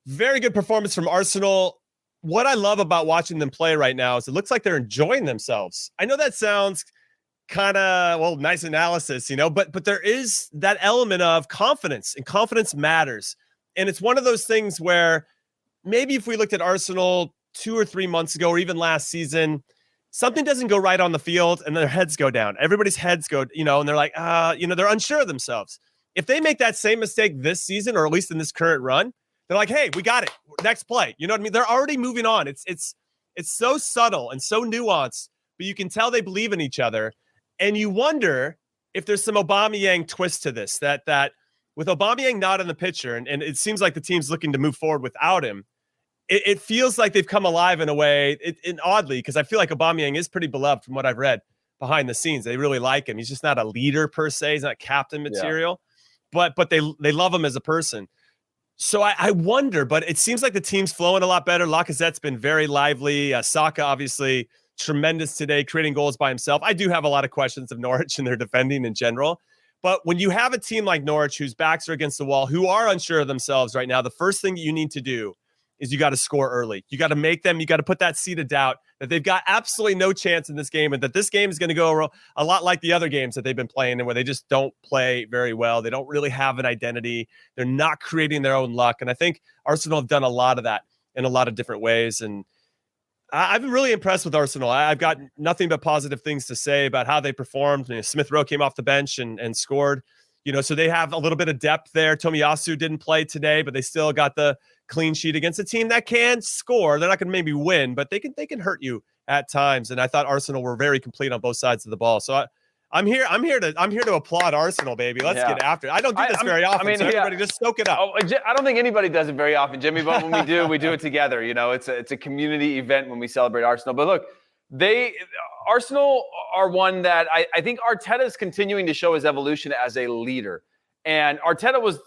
Very good performance from Arsenal. What I love about watching them play right now is it looks like they're enjoying themselves. I know that sounds kind of, well, nice analysis, but there is that element of confidence, and confidence matters. And it's one of those things where maybe if we looked at Arsenal 2 or 3 months ago, or even last season, something doesn't go right on the field and their heads go down. Everybody's heads go, and they're like, they're unsure of themselves. If they make that same mistake this season, or at least in this current run, they're like, hey, we got it. Next play. You know what I mean? They're already moving on. It's so subtle and so nuanced, but you can tell they believe in each other. And you wonder if there's some Aubameyang twist to this, that with Aubameyang not in the picture, and it seems like the team's looking to move forward without him, it feels like they've come alive in a way, and oddly, because I feel like Aubameyang is pretty beloved from what I've read behind the scenes. They really like him. He's just not a leader per se. He's not captain material, but they love him as a person. So I wonder, but it seems like the team's flowing a lot better. Lacazette's been very lively. Saka, obviously, tremendous today, creating goals by himself. I do have a lot of questions of Norwich and their defending in general. But when you have a team like Norwich whose backs are against the wall, who are unsure of themselves right now, the first thing that you need to do is you got to score early. You got to make them, you got to put that seed of doubt that they've got absolutely no chance in this game, and that this game is going to go a lot like the other games that they've been playing, and where they just don't play very well. They don't really have an identity. They're not creating their own luck. And I think Arsenal have done a lot of that in a lot of different ways. And I've been really impressed with Arsenal. I've got nothing but positive things to say about how they performed. Smith Rowe came off the bench and scored. So they have a little bit of depth there. Tomiyasu didn't play today, but they still got the clean sheet against a team that can score. They're not going to maybe win, but they can hurt you at times. And I thought Arsenal were very complete on both sides of the ball. So I'm here to applaud Arsenal, baby. Let's get after it. I don't do this very often. So everybody just soak it up. I don't think anybody does it very often, Jimmy, but when we do it together. It's a community event when we celebrate Arsenal. But look, Arsenal are one that I think Arteta is continuing to show his evolution as a leader. And Arteta was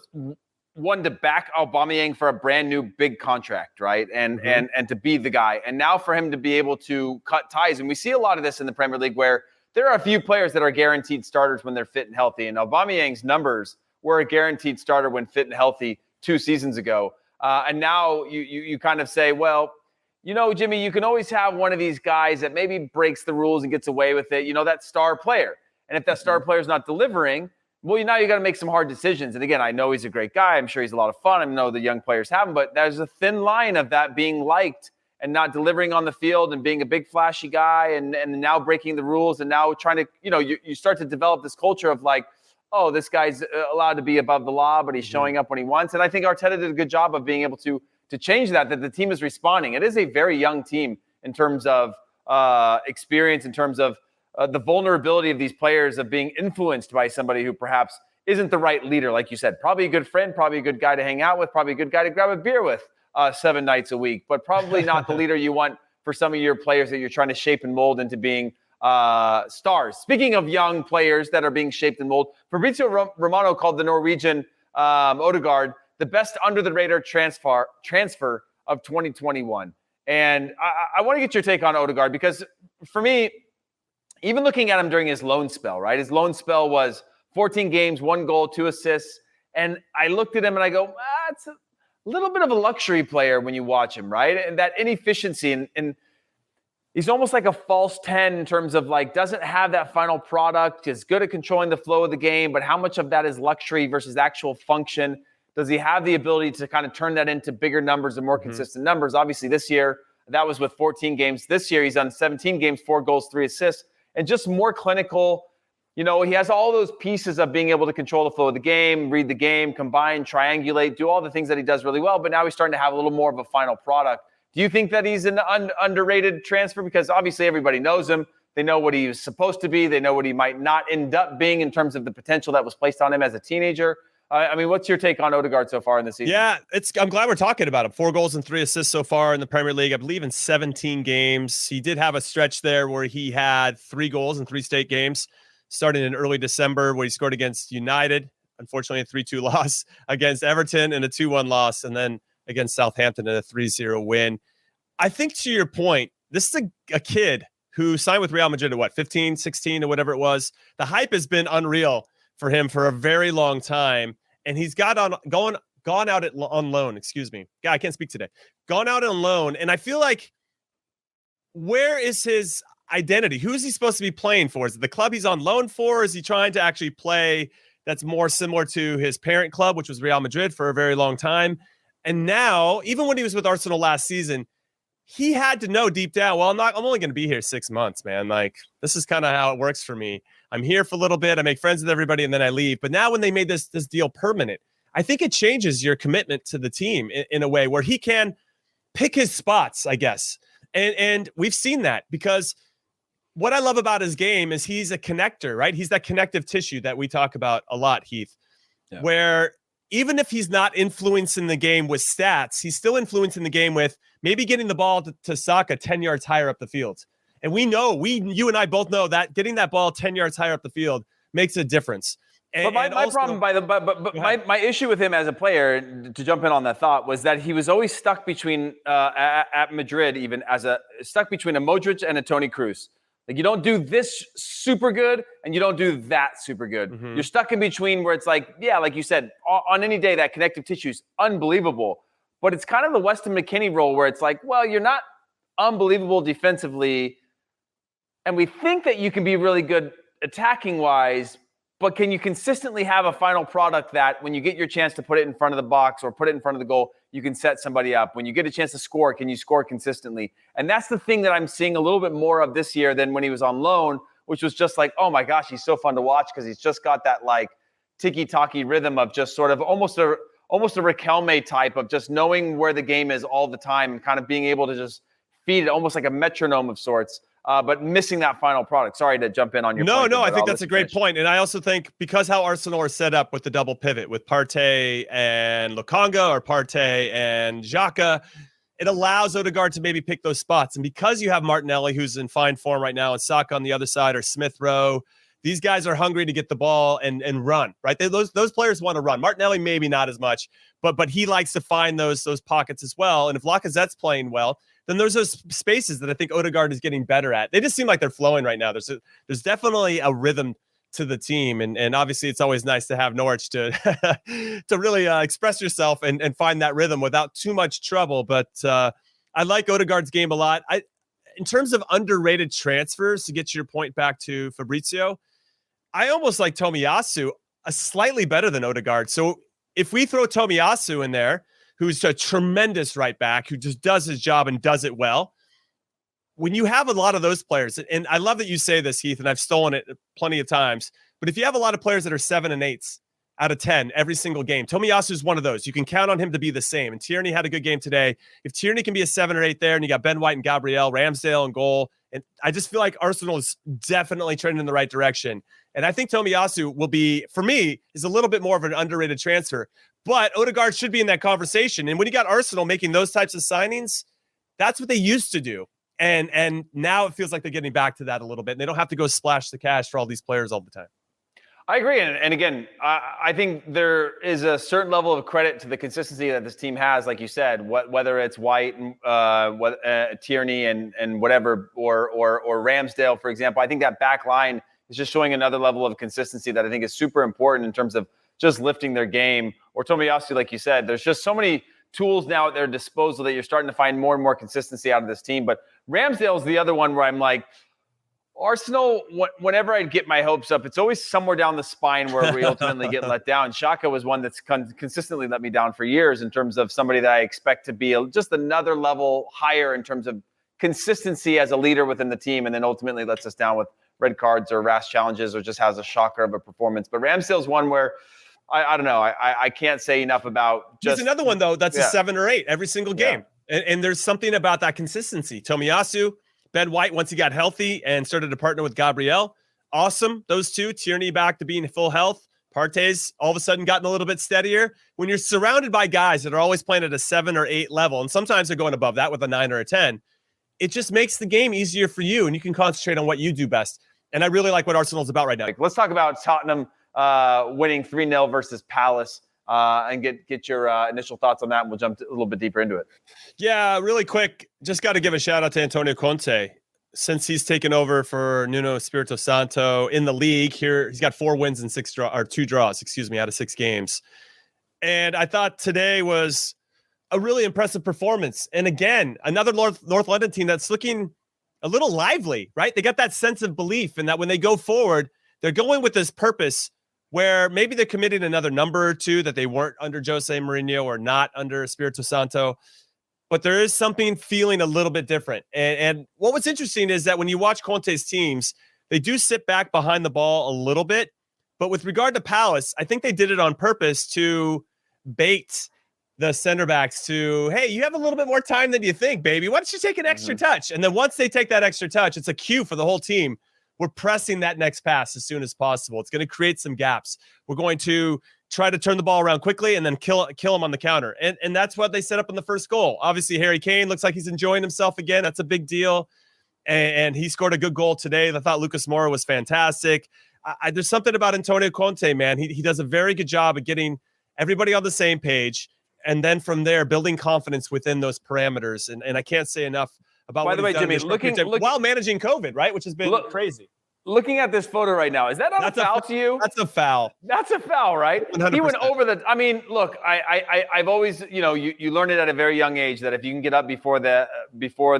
one to back Aubameyang for a brand new big contract, right? And to be the guy. And now for him to be able to cut ties. And we see a lot of this in the Premier League where there are a few players that are guaranteed starters when they're fit and healthy. And Aubameyang's numbers were a guaranteed starter when fit and healthy 2 seasons ago. And now you kind of say, well, Jimmy, you can always have one of these guys that maybe breaks the rules and gets away with it, that star player. And if that star player is not delivering, well, now you got to make some hard decisions. And again, I know he's a great guy. I'm sure he's a lot of fun. I know the young players have him, but there's a thin line of that being liked and not delivering on the field and being a big flashy guy and now breaking the rules and now trying to, you start to develop this culture of like, oh, this guy's allowed to be above the law, but he's showing up when he wants. And I think Arteta did a good job of being able to change that the team is responding. It is a very young team in terms of experience, in terms of the vulnerability of these players of being influenced by somebody who perhaps isn't the right leader, like you said. Probably a good friend, probably a good guy to hang out with, probably a good guy to grab a beer with 7 nights a week, but probably not the leader you want for some of your players that you're trying to shape and mold into being stars. Speaking of young players that are being shaped and molded, Fabrizio Romano called the Norwegian Odegaard the best under-the-radar transfer of 2021. And I want to get your take on Odegaard because for me, even looking at him during his loan spell, right? His loan spell was 14 games, 1 goal, 2 assists. And I looked at him and I go, it's a little bit of a luxury player when you watch him, right? And that inefficiency and he's almost like a false 10 in terms of like doesn't have that final product, is good at controlling the flow of the game, but how much of that is luxury versus actual function? Does he have the ability to kind of turn that into bigger numbers and more consistent numbers? Obviously, this year, that was with 14 games. This year, he's on 17 games, 4 goals, 3 assists, and just more clinical. He has all those pieces of being able to control the flow of the game, read the game, combine, triangulate, do all the things that he does really well. But now he's starting to have a little more of a final product. Do you think that he's an underrated transfer? Because obviously everybody knows him. They know what he was supposed to be. They know what he might not end up being in terms of the potential that was placed on him as a teenager. What's your take on Odegaard so far in the season? Yeah, I'm glad we're talking about him. 4 goals and 3 assists so far in the Premier League, I believe in 17 games. He did have a stretch there where he had 3 goals in 3 state games, starting in early December where he scored against United, unfortunately a 3-2 loss, against Everton and a 2-1 loss, and then against Southampton in a 3-0 win. I think to your point, this is a kid who signed with Real Madrid at 15, 16 or whatever it was. The hype has been unreal for him for a very long time. And he's going gone out on loan. Excuse me. Yeah, I can't speak today. Gone out on loan. And I feel like, where is his identity? Who is he supposed to be playing for? Is it the club he's on loan for? Or is he trying to actually play that's more similar to his parent club, which was Real Madrid for a very long time? And now, even when he was with Arsenal last season, he had to know deep down, well, I'm only going to be here 6 months, man. Like, this is kind of how it works for me. I'm here for a little bit. I make friends with everybody and then I leave. But now when they made this deal permanent, I think it changes your commitment to the team in a way where he can pick his spots, I guess. And we've seen that, because what I love about his game is he's a connector, right? He's that connective tissue that we talk about a lot, Heath, where even if he's not influencing the game with stats, he's still influencing the game with maybe getting the ball to Saka 10 yards higher up the field. And we know, you and I both know that getting that ball 10 yards higher up the field makes a difference. But my problem, my issue with him as a player, to jump in on that thought, was that he was always stuck between at Madrid, even stuck between a Modric and a Toni Kroos. Like, you don't do this super good and you don't do that super good. Mm-hmm. You're stuck in between, where it's like, yeah, like you said, on any day that connective tissue is unbelievable. But it's kind of the Weston McKennie role, where it's like, well, you're not unbelievable defensively, and we think that you can be really good attacking wise. But can you consistently have a final product that when you get your chance to put it in front of the box or put it in front of the goal, you can set somebody up? When you get a chance to score, can you score consistently? And that's the thing that I'm seeing a little bit more of this year than when he was on loan, which was just like, oh my gosh, he's so fun to watch because he's just got that like tiki-taki rhythm of just sort of almost a Riquelme type of just knowing where the game is all the time and kind of being able to just feed it almost like a metronome of sorts. But missing that final product. Sorry to jump in on your point. No, I think that's a great point. And I also think, because how Arsenal are set up with the double pivot with Partey and Lokonga, or Partey and Xhaka, it allows Odegaard to maybe pick those spots. And because you have Martinelli, who's in fine form right now, and Saka on the other side, or Smith Rowe, these guys are hungry to get the ball and run, right? Those players want to run. Martinelli maybe not as much, but he likes to find those pockets as well. And if Lacazette's playing well, then there's those spaces that I think Odegaard is getting better at. They just seem like they're flowing right now. There's definitely a rhythm to the team. And obviously it's always nice to have Norwich to to really express yourself and find that rhythm without too much trouble. But I like Odegaard's game a lot. In terms of underrated transfers, to get to your point back to Fabrizio, I almost like Tomiyasu slightly better than Odegaard. So if we throw Tomiyasu in there, who's a tremendous right back, who just does his job and does it well. When you have a lot of those players, and I love that you say this, Heath, and I've stolen it plenty of times, but if you have a lot of players that are 7 and 8s out of 10 every single game, Tomiyasu is one of those. You can count on him to be the same. And Tierney had a good game today. If Tierney can be a 7 or 8 there, and you got Ben White and Gabriel, Ramsdale and goal, and I just feel like Arsenal is definitely trending in the right direction. And I think Tomiyasu will be, for me, is a little bit more of an underrated transfer. But Odegaard should be in that conversation. And when you got Arsenal making those types of signings, that's what they used to do. And now it feels like they're getting back to that a little bit. And they don't have to go splash the cash for all these players all the time. I agree. And again, I think there is a certain level of credit to the consistency that this team has, like you said, whether it's White, Tierney and whatever, or Ramsdale, for example. I think that back line is just showing another level of consistency that I think is super important in terms of just lifting their game. Or Tomiyasu, like you said, there's just so many tools now at their disposal that you're starting to find more and more consistency out of this team. But Ramsdale's the other one where I'm like, Arsenal, whenever I get my hopes up, it's always somewhere down the spine where we ultimately get let down. Xhaka was one that's consistently let me down for years in terms of somebody that I expect to be just another level higher in terms of consistency as a leader within the team, and then ultimately lets us down with red cards or rash challenges or just has a shocker of a performance. But Ramsdale's one where I don't know. I can't say enough about just... There's another one, though, that's a 7 or 8 every single game. Yeah. And there's something about that consistency. Tomiyasu, Ben White, once he got healthy and started to partner with Gabriel, awesome. Those two, Tierney back to being full health. Partey's all of a sudden gotten a little bit steadier. When you're surrounded by guys that are always playing at a 7 or 8 level, and sometimes they're going above that with a 9 or a 10, it just makes the game easier for you, and you can concentrate on what you do best. And I really like what Arsenal's about right now. Let's talk about Tottenham winning 3-0 versus Palace. And get your initial thoughts on that, and we'll jump a little bit deeper into it. Yeah, really quick. Just got to give a shout out to Antonio Conte. Since he's taken over for Nuno Espirito Santo in the league here, he's got 4 wins and 2 draws, out of 6 games. And I thought today was a really impressive performance. And again, another North London team that's looking a little lively, right? They got that sense of belief and that when they go forward, they're going with this purpose where maybe they're committing another number or two that they weren't under Jose Mourinho or not under Espirito Santo. But there is something feeling a little bit different. And what was interesting is that when you watch Conte's teams, they do sit back behind the ball a little bit. But with regard to Palace, I think they did it on purpose to bait the center backs to, hey, you have a little bit more time than you think, baby. Why don't you take an extra touch? And then once they take that extra touch, it's a cue for the whole team. We're pressing that next pass as soon as possible. It's going to create some gaps. We're going to try to turn the ball around quickly and then kill him on the counter. And that's what they set up in the first goal. Obviously, Harry Kane looks like he's enjoying himself again. That's a big deal. And he scored a good goal today. I thought Lucas Moura was fantastic. There's something about Antonio Conte, man. He does a very good job of getting everybody on the same page. And then from there, building confidence within those parameters. And I can't say enough about By the way, Jimmy, looking while managing COVID, right? Which has been crazy. Looking at this photo right now, is that not a foul to you? That's a foul. That's a foul, right? 100%. He went over the. I mean, look, I've always, you learn it at a very young age that if you can get up before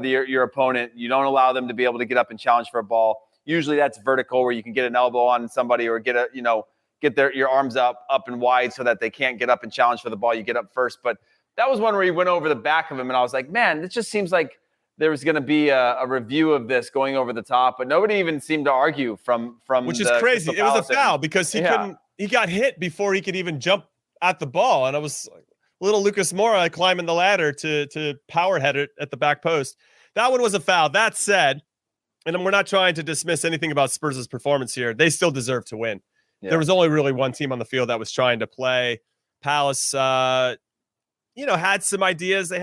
your opponent, you don't allow them to be able to get up and challenge for a ball. Usually, that's vertical, where you can get an elbow on somebody or get your arms up and wide so that they can't get up and challenge for the ball. You get up first, but that was one where he went over the back of him, and I was like, man, it just seems like there was going to be a review of this going over the top, but nobody even seemed to argue from which is crazy. It was a foul because he got hit before he could even jump at the ball. And I was like, little Lucas Moura climbing the ladder to power head it at the back post. That one was a foul. That said, and we're not trying to dismiss anything about Spurs' performance here. They still deserve to win. Yeah. There was only really one team on the field that was trying to play. Palace, had some ideas. They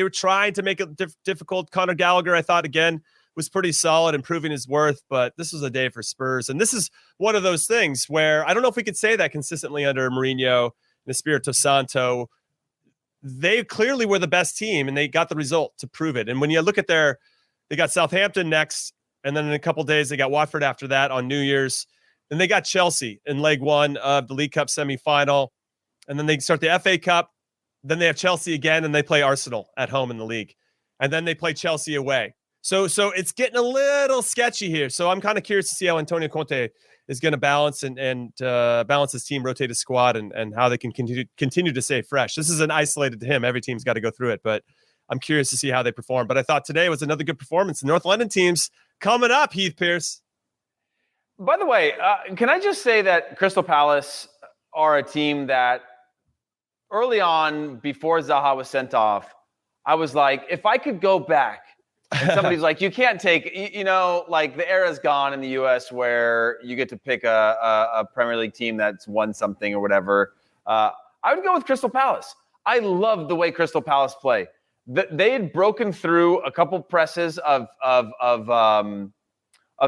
were trying to make it difficult. Conor Gallagher, I thought, again, was pretty solid and proving his worth, but this was a day for Spurs. And this is one of those things where I don't know if we could say that consistently under Mourinho and Espirito Santo. They clearly were the best team, and they got the result to prove it. And when you look at they got Southampton next, and then in a couple days, they got Watford after that on New Year's. Then they got Chelsea in leg one of the League Cup semifinal. And then they start the FA Cup. Then they have Chelsea again, and they play Arsenal at home in the league. And then they play Chelsea away. So it's getting a little sketchy here. So I'm kind of curious to see how Antonio Conte is going to balance and balance his team, rotate his squad, and how they can continue to stay fresh. This isn't isolated to him. Every team's got to go through it. But I'm curious to see how they perform. But I thought today was another good performance. The North London teams coming up, Heath, Pearce. By the way, can I just say that Crystal Palace are a team that early on, before Zaha was sent off, I was like, if I could go back, and somebody's like, you can't take, like the era's gone in the U.S. where you get to pick a Premier League team that's won something or whatever. I would go with Crystal Palace. I love the way Crystal Palace play. They had broken through a couple presses of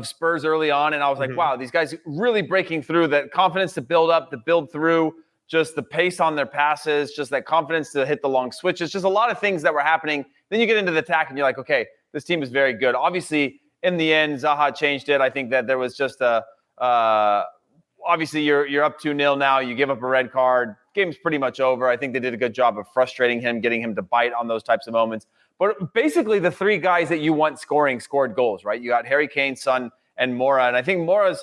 Spurs early on, and I was like, wow, these guys really breaking through. That confidence to build up, to build through, just the pace on their passes, just that confidence to hit the long switches, just a lot of things that were happening. Then you get into the attack, and you're like, okay, this team is very good. Obviously, in the end, Zaha changed it. I think that there was just obviously you're up 2-0 now. You give up a red card. Game's pretty much over. I think they did a good job of frustrating him, getting him to bite on those types of moments. But basically, the three guys that you want scored goals, right? You got Harry Kane, Son, and Moura. And I think Lucas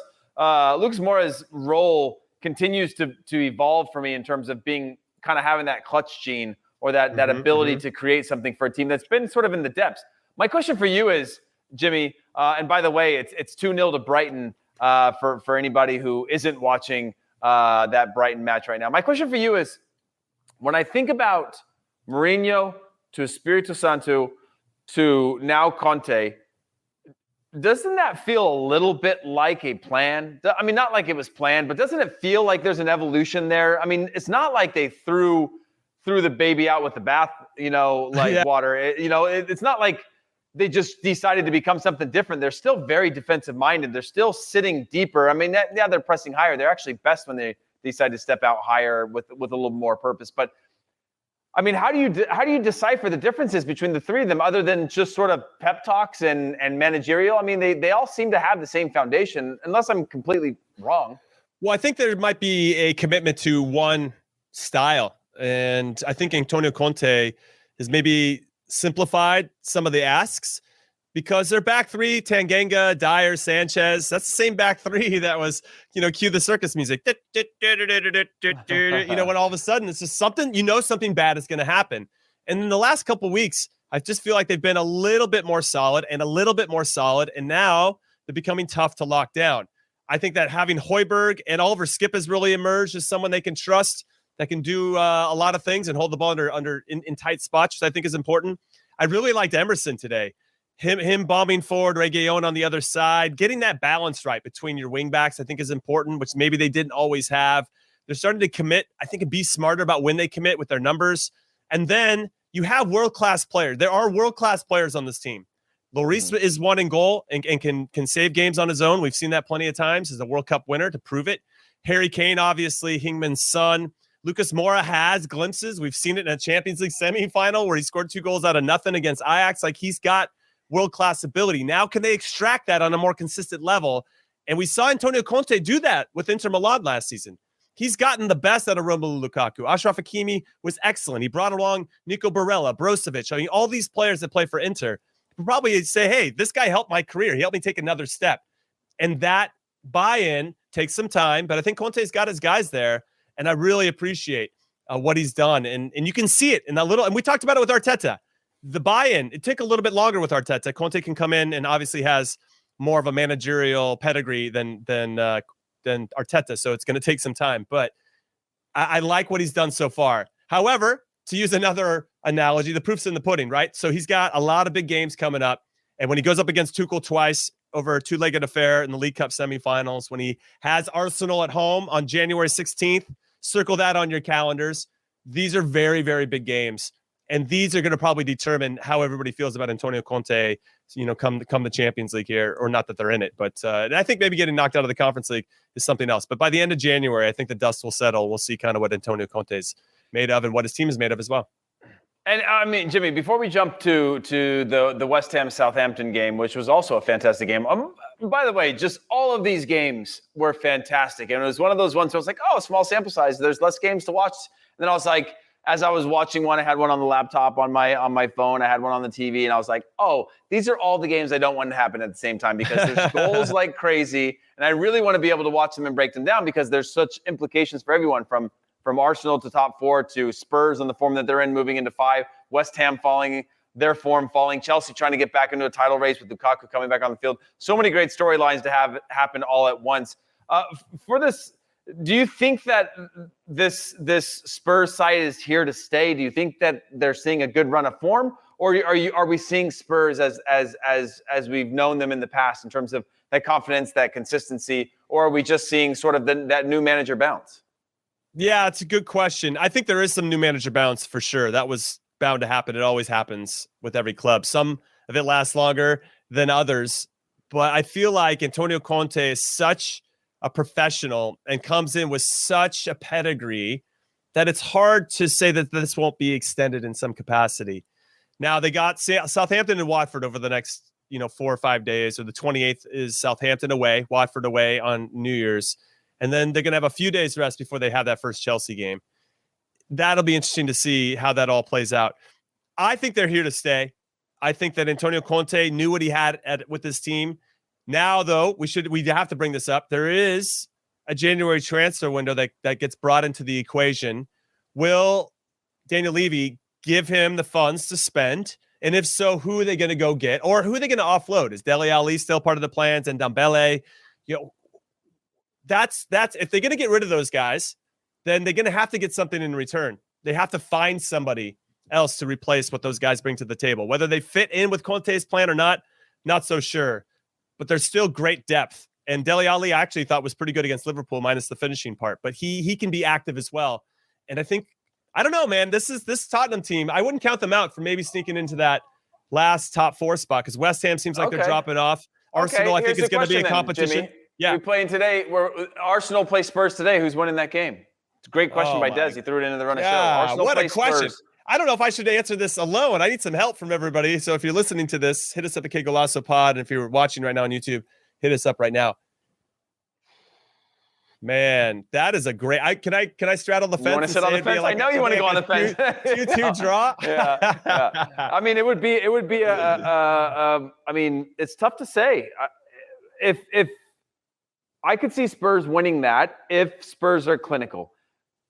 Moura's role continues to evolve for me in terms of being kind of having that clutch gene or that ability to create something for a team that's been sort of in the depths. My question for you is, Jimmy, and by the way, it's 2-0 to Brighton for anybody who isn't watching that Brighton match right now. My question for you is, when I think about Mourinho to Espirito Santo to now Conte, doesn't that feel a little bit like a plan? I mean, not like it was planned, but doesn't it feel like there's an evolution there? I mean, it's not like they threw the baby out with the bath, water. It's not like they just decided to become something different. They're still very defensive minded. They're still sitting deeper. I mean, yeah, they're pressing higher. They're actually best when they decide to step out higher with a little more purpose. But I mean, how do you decipher the differences between the three of them other than just sort of pep talks and managerial? I mean, they all seem to have the same foundation, unless I'm completely wrong. Well, I think there might be a commitment to one style. And I think Antonio Conte has maybe simplified some of the asks because their back three, Tanganga, Dyer, Sanchez, that's the same back three that was, cue the circus music. When all of a sudden it's just something, something bad is going to happen. And in the last couple of weeks, I just feel like they've been a little bit more solid and a little bit more solid. And now they're becoming tough to lock down. I think that having Højbjerg and Oliver Skip has really emerged as someone they can trust that can do a lot of things and hold the ball in tight spots, which I think is important. I really liked Emerson today. Him bombing forward, Reguilón on the other side, getting that balance right between your wing backs, I think is important, which maybe they didn't always have. They're starting to commit, I think, and be smarter about when they commit with their numbers. And then you have world-class players. There are world-class players on this team. Lloris is one in goal and can save games on his own. We've seen that plenty of times as a World Cup winner to prove it. Harry Kane, obviously, Heung-min's son. Lucas Moura has glimpses. We've seen it in a Champions League semifinal where he scored 2 goals out of nothing against Ajax. Like, he's got world-class ability. Now, can they extract that on a more consistent level? And we saw Antonio Conte do that with Inter Milan last season. He's gotten the best out of Romelu Lukaku. Achraf Hakimi was excellent. He brought along Nico Barella, Brozovic. I mean, all these players that play for Inter probably say, hey, this guy helped my career. He helped me take another step. And that buy-in takes some time, but I think Conte's got his guys there, and I really appreciate what he's done. And you can see it in that little – and we talked about it with Arteta. The buy-in, it took a little bit longer with Arteta. Conte can come in and obviously has more of a managerial pedigree than Arteta, so it's going to take some time. But I like what he's done so far. However, to use another analogy, the proof's in the pudding, right? So he's got a lot of big games coming up. And when he goes up against Tuchel twice over a 2-legged affair in the League Cup semifinals, when he has Arsenal at home on January 16th, circle that on your calendars. These are very, very big games. And these are going to probably determine how everybody feels about Antonio Conte, come the Champions League here, or not that they're in it. But and I think maybe getting knocked out of the Conference League is something else. But by the end of January, I think the dust will settle. We'll see kind of what Antonio Conte's made of and what his team is made of as well. And I mean, Jimmy, before we jump to the West Ham Southampton game, which was also a fantastic game. By the way, just all of these games were fantastic. And it was one of those ones where I was like, oh, small sample size. There's less games to watch. And then I was like, as I was watching one, I had one on the laptop, on my phone. I had one on the TV, and I was like, oh, these are all the games I don't want to happen at the same time because there's goals like crazy. And I really want to be able to watch them and break them down because there's such implications for everyone from Arsenal to top 4 to Spurs and the form that they're in moving into 5, West Ham falling, Chelsea trying to get back into a title race with Lukaku coming back on the field. So many great storylines to have happen all at once. For this, do you think that this Spurs side is here to stay? Do you think that they're seeing a good run of form, or are we seeing Spurs as we've known them in the past in terms of that confidence, that consistency, or are we just seeing sort of that new manager bounce? Yeah, it's a good question. I think there is some new manager bounce for sure. That was bound to happen. It always happens with every club. Some of it lasts longer than others, but I feel like Antonio Conte is such a professional and comes in with such a pedigree that it's hard to say that this won't be extended in some capacity. Now they got Southampton and Watford over the next 4 or 5 days. So the 28th is Southampton away, Watford away on New Year's. And then they're going to have a few days rest before they have that first Chelsea game. That'll be interesting to see how that all plays out. I think they're here to stay. I think that Antonio Conte knew what he had with his team. Now, though, we have to bring this up. There is a January transfer window that gets brought into the equation. Will Daniel Levy give him the funds to spend? And if so, who are they going to go get? Or who are they going to offload? Is Dele Alli still part of the plans? And Dembele? That's if they're going to get rid of those guys, then they're going to have to get something in return. They have to find somebody else to replace what those guys bring to the table. Whether they fit in with Conte's plan or not so sure. But there's still great depth. And Dele Alli I actually thought was pretty good against Liverpool, minus the finishing part. But he can be active as well. And I don't know, man. This Tottenham team, I wouldn't count them out for maybe sneaking into that last top 4 spot because West Ham seems like they're dropping off. Arsenal, I think, is going to be a competition. Jimmy. Yeah. We're playing today. Arsenal play Spurs today. Who's winning that game? It's a great question by Des. He threw it into the run of show. Arsenal what a question. Spurs. I don't know if I should answer this alone. I need some help from everybody. So if you're listening to this, hit us up at Qué Golazo Pod. And if you're watching right now on YouTube, hit us up right now. Man, that is a great. Can I straddle the fence? You want to sit on the fence? I know you want to go on the fence. 2-2 draw. Yeah. I mean, it would be I mean, it's tough to say. If I could see Spurs winning that if Spurs are clinical.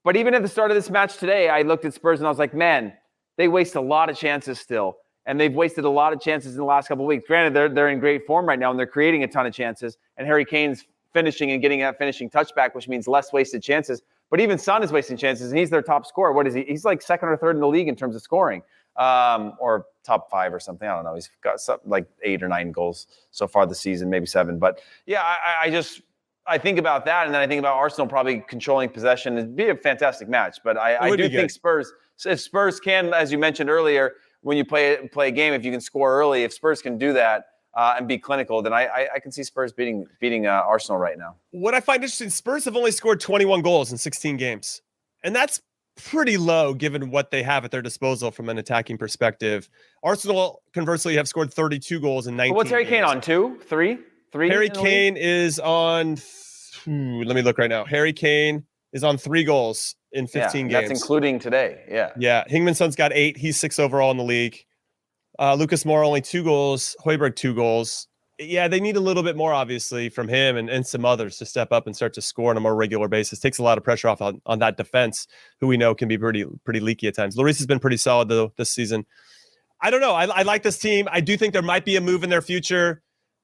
But even at the start of this match today, I looked at Spurs and I was like, man, they waste a lot of chances still. And they've wasted a lot of chances in the last couple of weeks. Granted, they're in great form right now and they're creating a ton of chances. And Harry Kane's finishing and getting that finishing touchback, which means less wasted chances. But even Son is wasting chances, and he's their top scorer. What is he? He's like second or third in the league in terms of scoring, or top 5 or something. I don't know. He's got something like 8 or 9 goals so far this season, maybe 7. But yeah, I think about that, and then I think about Arsenal probably controlling possession. It'd be a fantastic match. But I do think Spurs, if Spurs can, as you mentioned earlier, when you play a game, if you can score early, if Spurs can do that, and be clinical, then I can see Spurs beating Arsenal right now. What I find interesting, Spurs have only scored 21 goals in 16 games. And that's pretty low given what they have at their disposal from an attacking perspective. Arsenal, conversely, have scored 32 goals in 19 What's Harry games. Kane on? 2? 3? Harry Kane is on, let me look right now. Harry Kane is on 3 goals in 15 games. That's including today. Yeah. Heung-min-son's got 8. He's 6 overall in the league. Lucas Moura only 2 goals. Højbjerg 2 goals. Yeah, they need a little bit more, obviously, from him and some others to step up and start to score on a more regular basis. Takes a lot of pressure off on that defense, who we know can be pretty leaky at times. Lloris has been pretty solid, though, this season. I don't know. I like this team. I do think there might be a move in their future.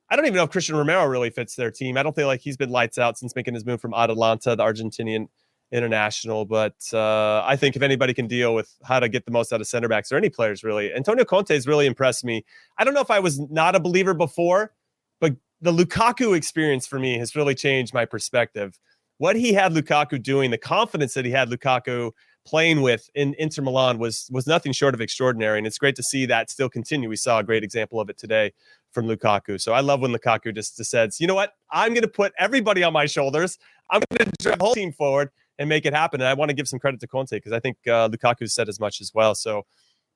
I don't even know if Christian Romero really fits their team. I don't feel like he's been lights out since making his move from Atalanta, the Argentinian international. But I think if anybody can deal with how to get the most out of center backs or any players, really, Antonio Conte has really impressed me. I don't know if I was not a believer before, but the Lukaku experience for me has really changed my perspective. What he had Lukaku doing, the confidence that he had Lukaku playing with in Inter Milan was nothing short of extraordinary. And it's great to see that still continue. We saw a great example of it today from Lukaku. So I love when Lukaku just says, you know what? I'm going to put everybody on my shoulders. I'm going to drive the whole team forward and make it happen. And I want to give some credit to Conte because I think Lukaku said as much as well. So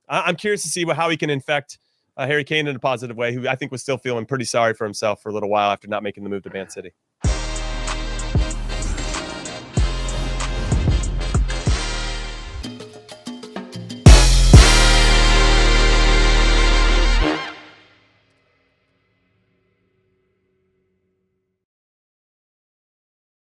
I'm curious to see how he can infect Harry Kane in a positive way, who I think was still feeling pretty sorry for himself for a little while after not making the move to Man City.